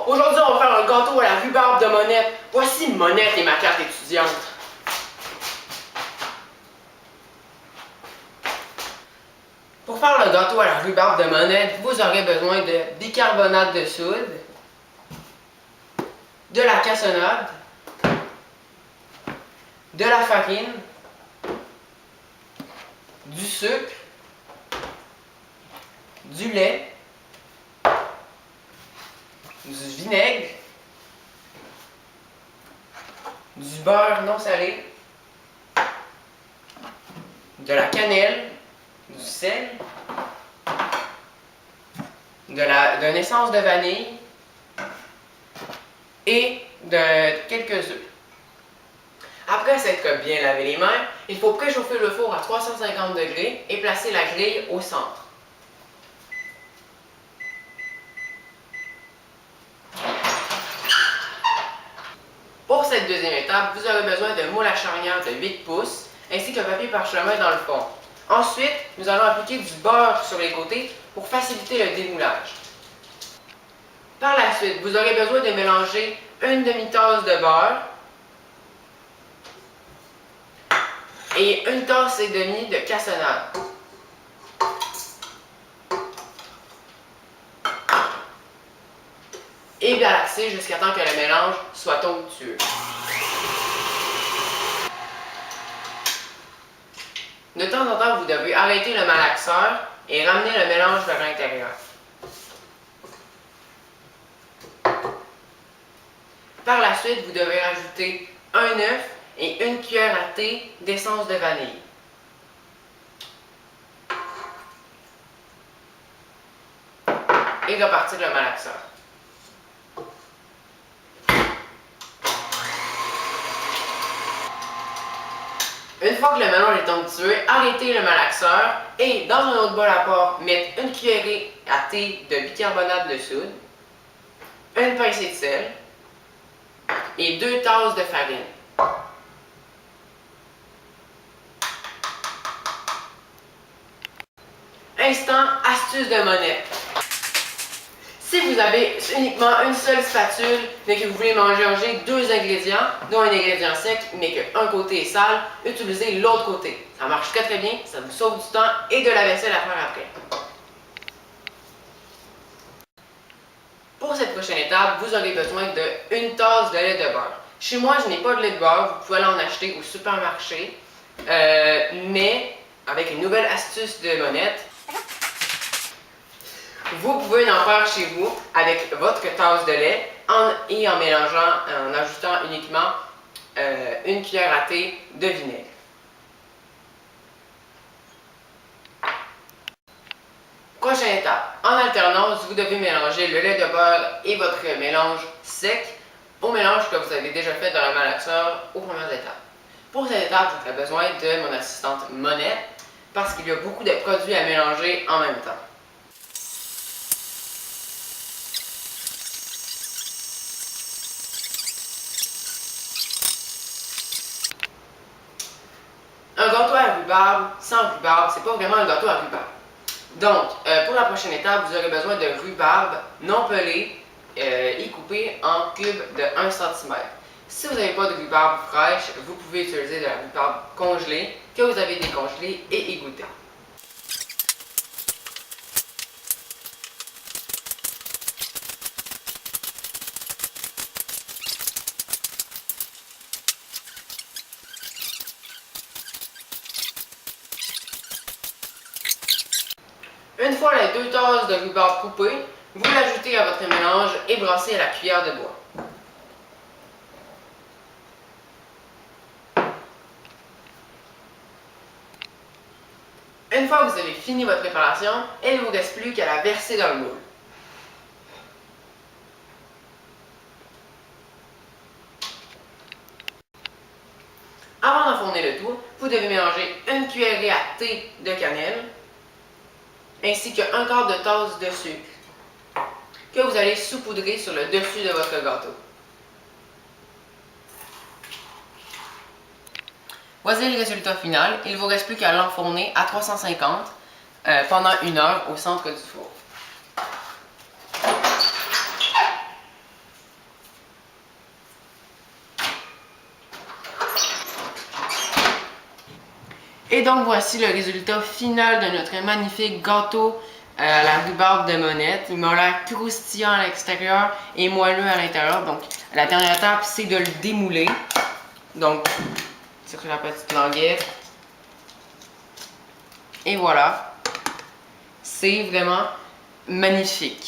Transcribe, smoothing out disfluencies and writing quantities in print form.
Aujourd'hui on va faire un gâteau à la rhubarbe de Monette. Voici Monette et ma carte étudiante. Pour faire le gâteau à la rhubarbe de Monette, vous aurez besoin de bicarbonate de soude, de la cassonade, de la farine, du sucre, du lait, du vinaigre, du beurre non salé, de la cannelle, du sel, d'une essence de vanille et de quelques œufs. Après s'être bien lavé les mains, il faut préchauffer le four à 350 degrés et placer la grille au centre. Pour cette deuxième étape, vous aurez besoin d'un moule à charnière de 8 pouces ainsi qu'un papier parchemin dans le fond. Ensuite, nous allons appliquer du beurre sur les côtés pour faciliter le démoulage. Par la suite, vous aurez besoin de mélanger une demi-tasse de beurre et une tasse et demie de cassonade. Et malaxer jusqu'à temps que le mélange soit onctueux. De temps en temps, vous devez arrêter le malaxeur et ramener le mélange vers l'intérieur. Par la suite, vous devez rajouter un œuf et une cuillère à thé d'essence de vanille. Et repartir le malaxeur. Une fois que le mélange est onctueux, arrêtez le malaxeur et dans un autre bol à part, mettre une cuillerée à thé de bicarbonate de soude, une pincée de sel et 2 tasses de farine. Instant astuce de Monette. Si vous avez uniquement une seule spatule, mais que vous voulez mélanger deux ingrédients, dont un ingrédient sec, mais qu'un côté est sale, utilisez l'autre côté. Ça marche très bien, ça vous sauve du temps et de la vaisselle à faire après. Pour cette prochaine étape, vous aurez besoin d'une tasse de lait de beurre. Chez moi, je n'ai pas de lait de beurre, vous pouvez aller en acheter au supermarché, mais avec une nouvelle astuce de Monette, vous pouvez en faire chez vous avec votre tasse de lait en ajoutant uniquement une cuillère à thé de vinaigre. Prochaine étape. En alternance, vous devez mélanger le lait de beurre et votre mélange sec au mélange que vous avez déjà fait dans le malaxeur aux premières étapes. Pour cette étape, vous aurez besoin de mon assistante Monette parce qu'il y a beaucoup de produits à mélanger en même temps. Un gâteau à rhubarbe sans rhubarbe, c'est pas vraiment un gâteau à rhubarbe. Donc, pour la prochaine étape, vous aurez besoin de rhubarbe non pelée et coupée en cubes de 1 cm. Si vous n'avez pas de rhubarbe fraîche, vous pouvez utiliser de la rhubarbe congelée que vous avez décongelée et égouttée. Une fois les 2 tasses de rhubarbe coupées, vous l'ajoutez à votre mélange et brassez à la cuillère de bois. Une fois que vous avez fini votre préparation, il ne vous reste plus qu'à la verser dans le moule. Avant d'enfourner le tout, vous devez mélanger une cuillerée à thé de cannelle ainsi qu'un quart de tasse de sucre que vous allez saupoudrer sur le dessus de votre gâteau. Voici le résultat final. Il ne vous reste plus qu'à l'enfourner à 350 pendant 1 heure au centre du four. Et donc voici le résultat final de notre magnifique gâteau à la rhubarbe de Monette. Il m'a l'air croustillant à l'extérieur et moelleux à l'intérieur. Donc la dernière étape, c'est de le démouler. Donc, sur la petite languette. Et voilà. C'est vraiment magnifique.